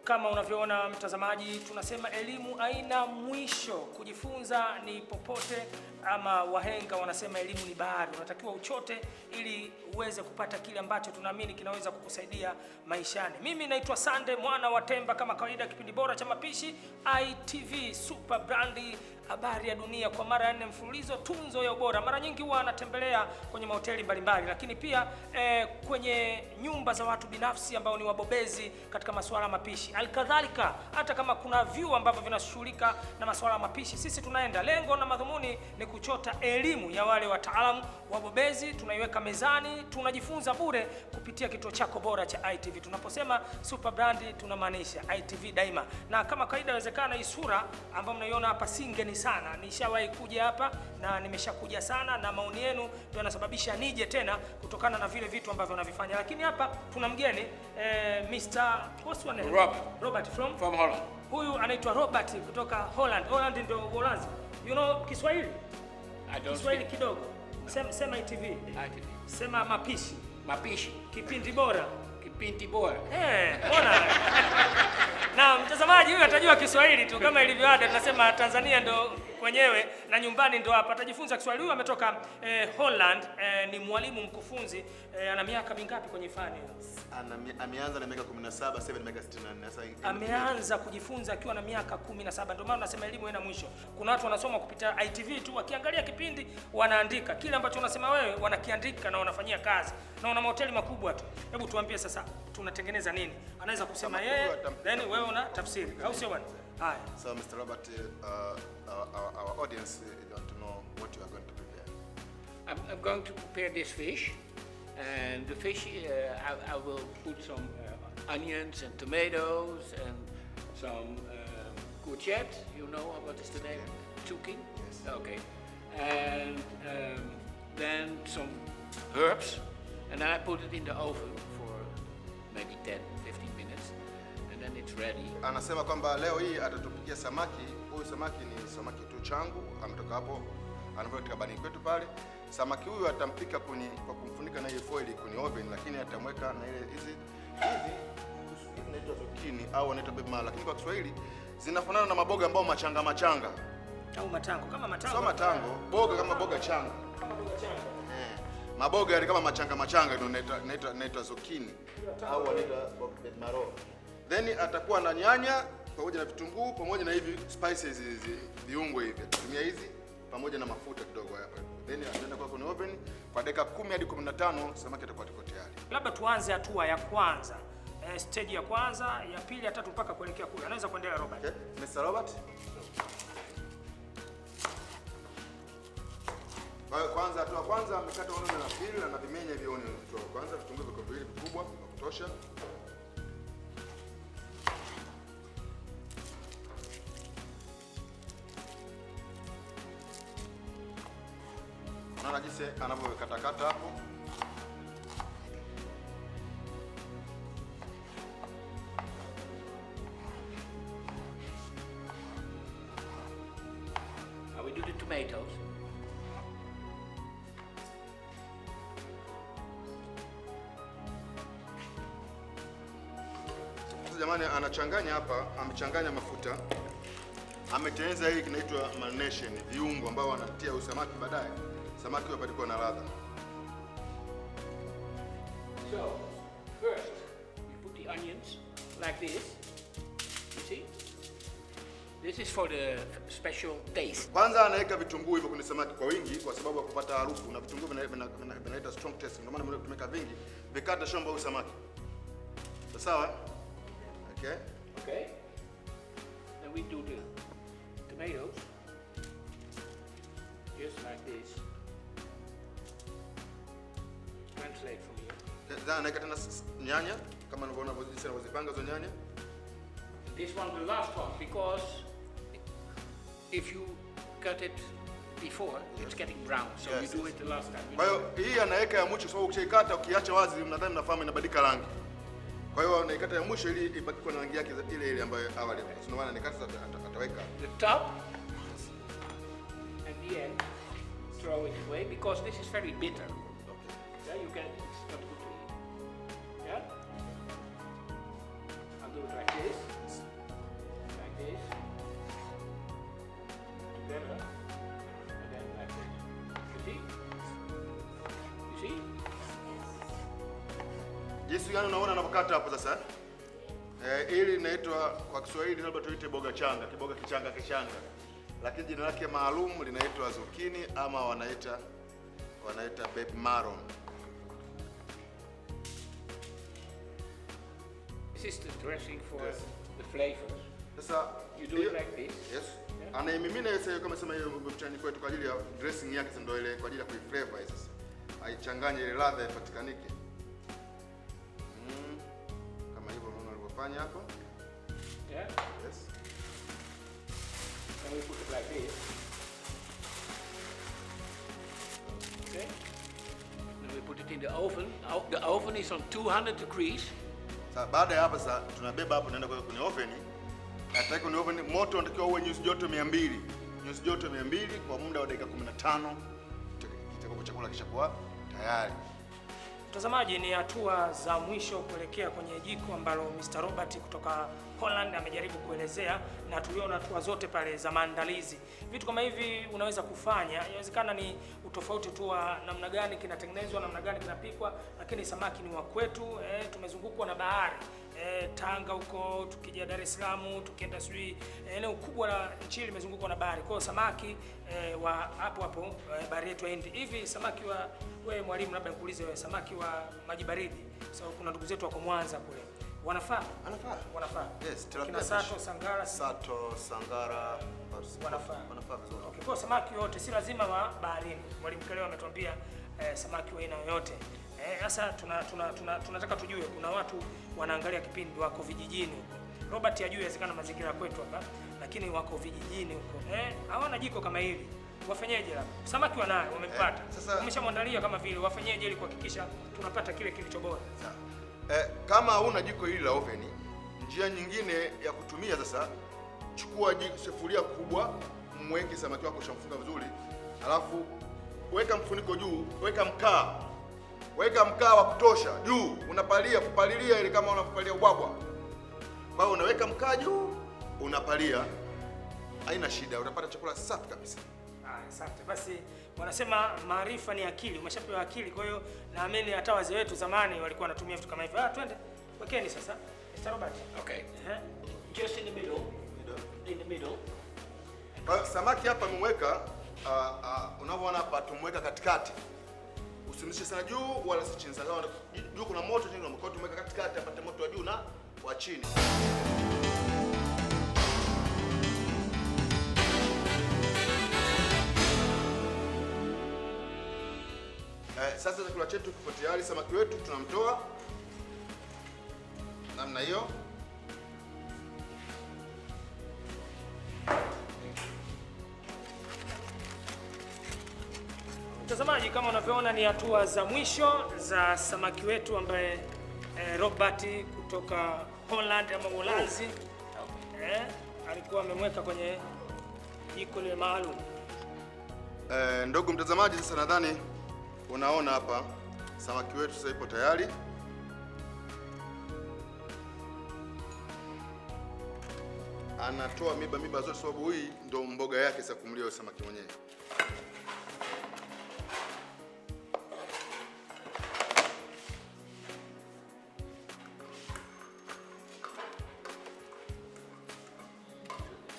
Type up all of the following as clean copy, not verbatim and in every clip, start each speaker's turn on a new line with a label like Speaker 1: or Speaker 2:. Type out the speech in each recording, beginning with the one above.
Speaker 1: Kama unavyoona mtazamaji, tunasema elimu haina mwisho. Kujifunza ni popote, ama wahenga wanasema elimu ni bahari. Unatakiwa uchote ili uweze kupata kile ambacho tunaamini kinaweza kukusaidia maishani. Mimi naitwa Sande mwana wa Temba, kama kawaida kipindi bora cha mapishi ITV Super Brandi, habari ya dunia kwa mara ya 4 mfululizo, tunzo ya ubora. Mara nyingi huwa anatembelea kwenye mahoteli mbalimbali, lakini pia kwenye nyumba za watu binafsi ambao ni wabobezi katika masuala ya mapishi. Alikadhalika hata kama kuna vyuo ambavyo vinashughulika na masuala ya mapishi, sisi tunaenda. Lengo na madhumuni ni kuchota elimu ya wale wataalamu wabobezi, tunaiweka mezani, tunajifunza bure kupitia kituo chako bora cha ITV. Tunaposema Super Brandi tunamaanisha ITV daima. Na kama kawaida, inawezekana hii sura ambayo mnaiona hapa singeni sana. Nishawahi kuja hapa na nimeshakuja sana, na maoni yenu ndio yanasababisha nije tena kutokana na vile vitu ambavyo navifanya. Lakini hapa tuna mgeni Mr. what's your name? Robert from
Speaker 2: Holland.
Speaker 1: Huyu anaitwa Robert kutoka Holland. Holland ndio Uholanzi. You know Kiswahili?
Speaker 2: I don't
Speaker 1: Kiswahili kidogo. Sema ITV.
Speaker 2: ITV.
Speaker 1: Sema mapishi.
Speaker 2: Mapishi.
Speaker 1: Kipindi bora.
Speaker 2: Kipindi bora.
Speaker 1: Ona. Na mtazamaji huyu atajua Kiswahili tu kama ilivyo ada, tunasema Tanzania ndo kwenyewe na nyumbani ndo hapa. Atajifunza Kiswahili. Huyu ametoka Holland, ni mwalimu mkufunzi. Ana miaka mingapi kwenye fani hiyo?
Speaker 3: Ameanza na miaka 17, sasa hivi miaka 64. Sasa
Speaker 1: ameanza kujifunza akiwa na miaka 17. Ndio maana nasema elimu haina mwisho. Kuna watu wanasoma kupitia ITV tu, wakiangalia kipindi wanaandika kile ambacho unasema wewe, wanakiandika na wanafanyia kazi, na una mahoteli makubwa tu. Hebu tuambie sasa tunatengeneza nini? Anaweza kusema yeye, then wewe una tafsiri, au sio bwana? Hi.
Speaker 3: So Mr. Robert, our audience want to know what you are going to prepare.
Speaker 2: I'm going to prepare this fish, and the fish I will put some onions and tomatoes and some courgette. You know what is the name? Zucchini.
Speaker 3: Yes.
Speaker 2: Okay. And then some herbs, and then I put it in the oven for maybe 10-15 minutes. And it's ready.
Speaker 3: Anasema kwamba leo hii atatupikia samaki. Huyu samaki ni samaki tu changu, ametoka hapo anapotoka katika bani kwetu pale. Samaki huyu atampika kwa kumfunika na ile foil kwenye oven, lakini atamweka na ile hizi inaitwa zucchini au anaitwa bema, lakini kwa Kiswahili zinafanana na maboga ambao machanga
Speaker 1: au matango, kama matango.
Speaker 3: Sio matango, boga kama boga changa.
Speaker 1: Kama boga changa.
Speaker 3: Maboga yale kama machanga ndio inaitwa zucchini au anaitwa maro. Then atakuwa na nyanya pamoja na vitunguu pamoja na hivi spices hizi viungo hivi. Tumia hizi pamoja na mafuta kidogo hapa. Then ataenda kwa kwenye oven kwa dakika 10 hadi 15, samaki atakuwa tayari.
Speaker 1: Labda tuanze hatua ya kwanza. Stage ya kwanza, ya pili, ya tatu mpaka kuelekea kule. Anaweza kuendelea Robert.
Speaker 3: Okay. Mr. Robert. Kwanza hatua kwanza amekata onion na pili na vimenya hivi onion kutoka. Kwanza vitunguu viko viwili vikubwa vya kutosha. Unaona jinsi anavyokata hapo.
Speaker 2: Now we do the tomatoes.
Speaker 3: Jamani, anachanganya hapa, amechanganya mafuta. Ametengeneza hii kinaitwa marination, viungo ambao wanatia usamaki baadaye. Samaki wapate na ladha.
Speaker 2: So, first we put the onions like this. You see? This is for the special taste.
Speaker 3: Kwanza anaweka vitunguu hivyo kwenye samaki kwa wingi kwa sababu ya kupata harufu, na vitunguu vinaita strong taste. Ndio maana tumeka vingi, vikata shamba au samaki. Sawa? Okay.
Speaker 2: Okay. Then we do the tomatoes just like this. Translate from here.
Speaker 3: Then anaweka tena nyanya kama unavyoona jinsi anavyozipanga hizo nyanya.
Speaker 2: This one the last one, because if you cut it before, it's getting brown. So
Speaker 3: Yes,
Speaker 2: you do it the last time.
Speaker 3: Kwa hiyo hii anaweka ya mwisho sababu ukishaikata ukiacha wazi unadhani unafahamu inabadilika rangi. Kwa hiyo anaikata ya mwisho ili ibaki kwa rangi yake ile ambayo awali. Sio maana nikata ataweka
Speaker 2: the top and the end. Throw it away because this is very bitter.
Speaker 3: Okay.
Speaker 2: Yeah, you can. It's not good to eat. Yeah. I'll do it like this.
Speaker 3: jinsi gani unaona anapokata hapo sasa. Hili linaitwa kwa Kiswahili labda tuite boga changa, kiboga kichanga. Lakini jina lake maalum linaitwa zucchini ama wanaita baby marrow.
Speaker 2: This is the dressing for the flavors.
Speaker 3: Sasa
Speaker 2: you do it like this.
Speaker 3: Yes. Yeah. Anaimimina yeye kama sema hiyo mchanganyiko wetu kwa ajili ya dressing yake ndio ile kwa ajili ya kuiflavor sasa. Aichanganye ile ladha ipatikanike. Kama hivyo unaona alivyofanya hapo.
Speaker 2: Yeah.
Speaker 3: Yes.
Speaker 2: And we put it like this. Okay. Then we put it in the oven. The oven is on 200 degrees.
Speaker 3: Sasa baada ya hapa sasa tunabeba hapo naenda kwenye oven. Nataka kwenye oven moto unatakiwa uwe nyuzi joto 200. Nyuzi joto 200 kwa muda wa dakika 15. Kitakapo chakula kishakuwa tayari.
Speaker 1: Mtazamaji, ni hatua za mwisho kuelekea kwenye jiko ambalo Mr. Robert kutoka Holland amejaribu kuelezea, na tuliona hatua zote pale za maandalizi. Vitu kama hivi unaweza kufanya, inawezekana ni utofauti tu wa namna gani kinatengenezwa, namna gani kinapikwa, lakini samaki ni wa kwetu. Tumezungukwa na bahari. Tanga huko, tukija Dar es Salaam, tukienda sijui eneo kubwa la nchi limezungukwa na bahari. Kwa hiyo samaki wa hapo bahari yetu ya Hindi. Hivi samaki wa wewe mwalimu, labda nikuulize wewe, samaki wa maji baridi. So kuna ndugu zetu wako Mwanza kule. Wanafaa? Wanafaa.
Speaker 3: Yes,
Speaker 1: kina Sato, Sangara,
Speaker 3: wanafaa vizuri.
Speaker 1: Okay, kwa samaki wote si lazima wa baharini. Mwalimu Mkewere ametuambia samaki wa aina yoyote. Sasa tunataka tujue, kuna watu wanaangalia kipindi wako vijijini huko. Robert ajue inawezekana mazingira kwetu hapa, lakini wako vijijini huko. Hawana jiko kama hili. Wafanyeje labda? Samaki wanayo, wamepata. Umeshamwandalia kama vile, wafanyeje ili kuhakikisha tunapata kile kilicho bora?
Speaker 3: Kama huna jiko hili la oven, njia nyingine ya kutumia sasa, chukua sufuria kubwa, mweke samaki wako ushamfunga vizuri. Alafu weka mfuniko juu, weka mkaa wa kutosha juu. Kupalilia ile kama unapalia ubwabwa. Kwa hiyo unaweka mkaa juu, unapalia. Haina shida, utapata chakula safi kabisa.
Speaker 1: Asante. Basi wanasema maarifa ni akili. Umeshapewa akili, kwa hiyo naamini hata wazee wetu zamani walikuwa wanatumia vitu kama hivyo. Twende. Wekeni sasa. Mr. Robert.
Speaker 2: Okay. Just in the middle. In the middle.
Speaker 3: Samaki hapa nimeweka unavyoona hapa tumeweka katikati. Usimlishe sana juu wala si chini sana. Juu kuna moto, chini kuna moto, tumeweka katikati apate moto wa juu na wa chini. Sasa chakula chetu kipo tayari. Samaki wetu tunamtoa namna hiyo.
Speaker 1: Mtazamaji, kama unavyoona ni hatua za mwisho za samaki wetu ambaye Robert kutoka Holland ama Uholanzi alikuwa amemweka kwenye jiko lile maalum.
Speaker 3: Ndugu mtazamaji, sasa nadhani unaona hapa samaki wetu sasa ipo tayari. Anatoa miba zote sababu hii ndio mboga yake sasa kumlia samaki mwenyewe.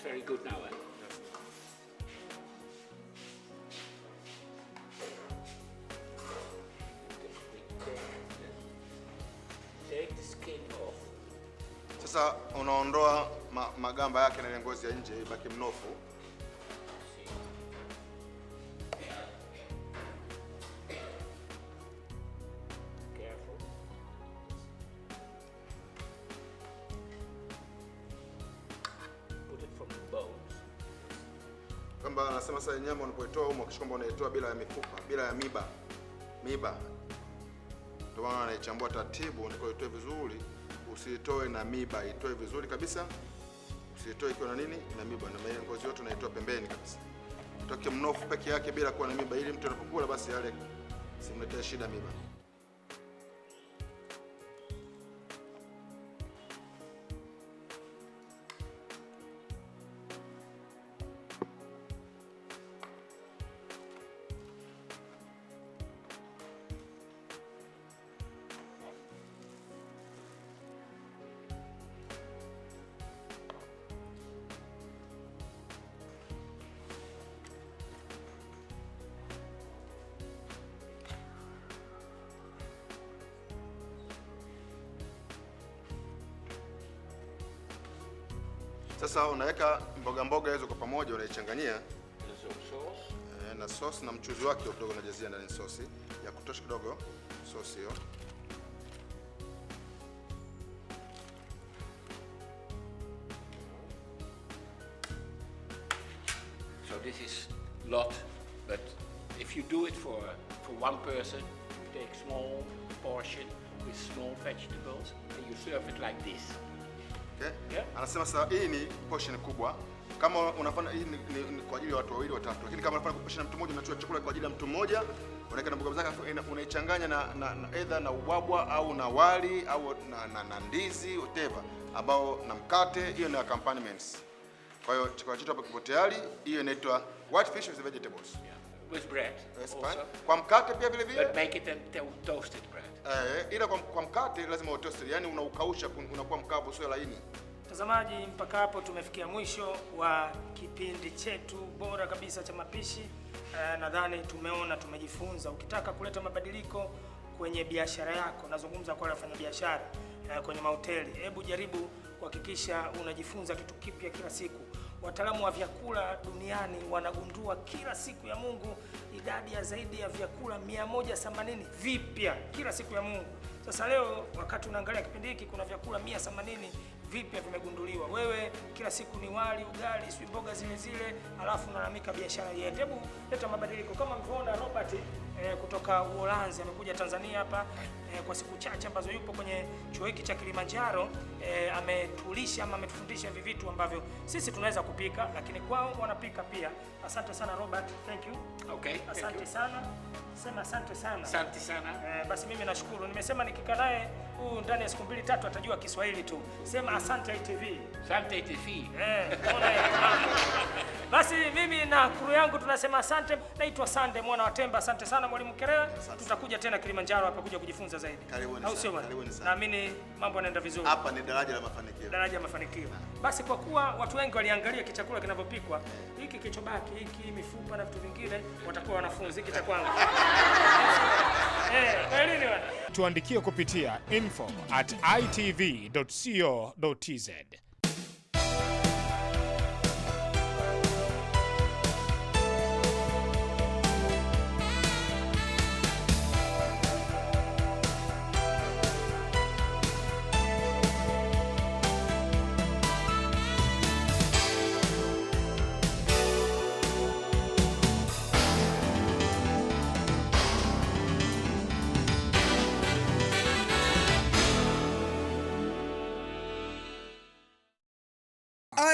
Speaker 2: Very good now. Take the skin off.
Speaker 3: Sasa unaondoa magamba yake na ile ngozi ya nje ibaki mnofu.
Speaker 2: Careful. Put it from the bones.
Speaker 3: Kamba anasema sasa nyama unapoitoa huko kisha kwamba unaitoa bila ya mifupa, bila ya miba. Ndio maana anaichambua taratibu, ndiko itoe vizuri. Usitoe na miba, itoe vizuri kabisa. Usitoe ikiwa na nini? Na miba, na ngozi yote unaitoa pembeni kabisa. Toke mnofu peke yake bila kuwa na miba, ili mtu anapokula basi yale simletee shida miba. Sasa unaweka mboga hizo kwa pamoja, unaichanganyia
Speaker 2: Sauce.
Speaker 3: na sauce na mchuzi wake kidogo, unajazia ndani sauce ya kutosha kidogo, sauce hiyo.
Speaker 2: So this is lot, but if you do it for one person, you take small portion with small vegetables and you serve it like this.
Speaker 3: Okay?
Speaker 2: Yeah?
Speaker 3: Anasema sasa hii ni portion kubwa. Kama unafanya hii ni kwa ajili ya watu wawili watatu. Lakini kama unafanya portion ya mtu mmoja, unachukua chakula kwa ajili ya mtu mmoja, unaweka na mboga zake, unaichanganya na either na ubwabwa au na wali au na ndizi whatever, ambao na mkate, hiyo ni accompaniments. Kwa hiyo chakula chetu hapo kipo tayari. Hiyo inaitwa white fish with vegetables.
Speaker 2: Yeah. With bread. Also.
Speaker 3: Kwa mkate pia vile vile.
Speaker 2: But make it a toasted bread.
Speaker 3: Ila kwa mkate lazima utoast, yani unaukausha, unakuwa mkavu, sio laini.
Speaker 1: Mtazamaji, mpaka hapo tumefikia mwisho wa kipindi chetu bora kabisa cha mapishi. Nadhani tumeona, tumejifunza. Ukitaka kuleta mabadiliko kwenye biashara yako, nazungumza kwa wale wafanya biashara kwenye mahoteli, hebu jaribu kuhakikisha unajifunza kitu kipya kila siku. Wataalamu wa vyakula duniani wanagundua kila siku ya Mungu idadi ya zaidi ya vyakula 180 vipya kila siku ya Mungu. Sasa leo wakati unaangalia kipindi hiki, kuna vyakula 180 vipya vimegunduliwa. Wewe kila siku ni wali, ugali, si mboga zile zile, alafu unalamika biashara iende. Hebu leta mabadiliko. Kama mlivyoona Robert kutoka Uholanzi amekuja Tanzania hapa kwa siku chache ambazo yupo kwenye chuo hiki cha Kilimanjaro, ametulisha ama ametufundisha hivi vitu ambavyo sisi tunaweza kupika, lakini kwao wanapika pia. Asante sana Robert, thank you.
Speaker 2: Okay.
Speaker 1: Asante sana. Sema asante sana.
Speaker 2: Asante sana.
Speaker 1: Basi mimi nashukuru. Nimesema nikikaa naye huyu ndani ya siku 2-3 atajua Kiswahili tu. Sema asante ITV.
Speaker 2: Asante ITV.
Speaker 1: Basi mimi na crew yangu tunasema asante. Naitwa Sande mwana wa Temba. Asante sana Mwalimu Mkewere. Tutakuja tena Kilimanjaro hapa kuja kujifunza zaidi.
Speaker 3: Karibuni sana.
Speaker 1: Naamini mambo yanaenda vizuri.
Speaker 3: Hapa ni daraja la mafanikio.
Speaker 1: Daraja la mafanikio. Basi kwa kuwa watu wengi waliangalia kichakula kinavyopikwa, hiki kichobaki, hiki mifupa na vitu vingine, watakuwa wanafunzi. Hiki cha kwangu. Kweli wana.
Speaker 4: Tuandikie kupitia info@itv.co.tz.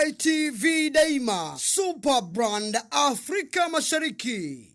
Speaker 5: ITV daima, super brand Afrika Mashariki.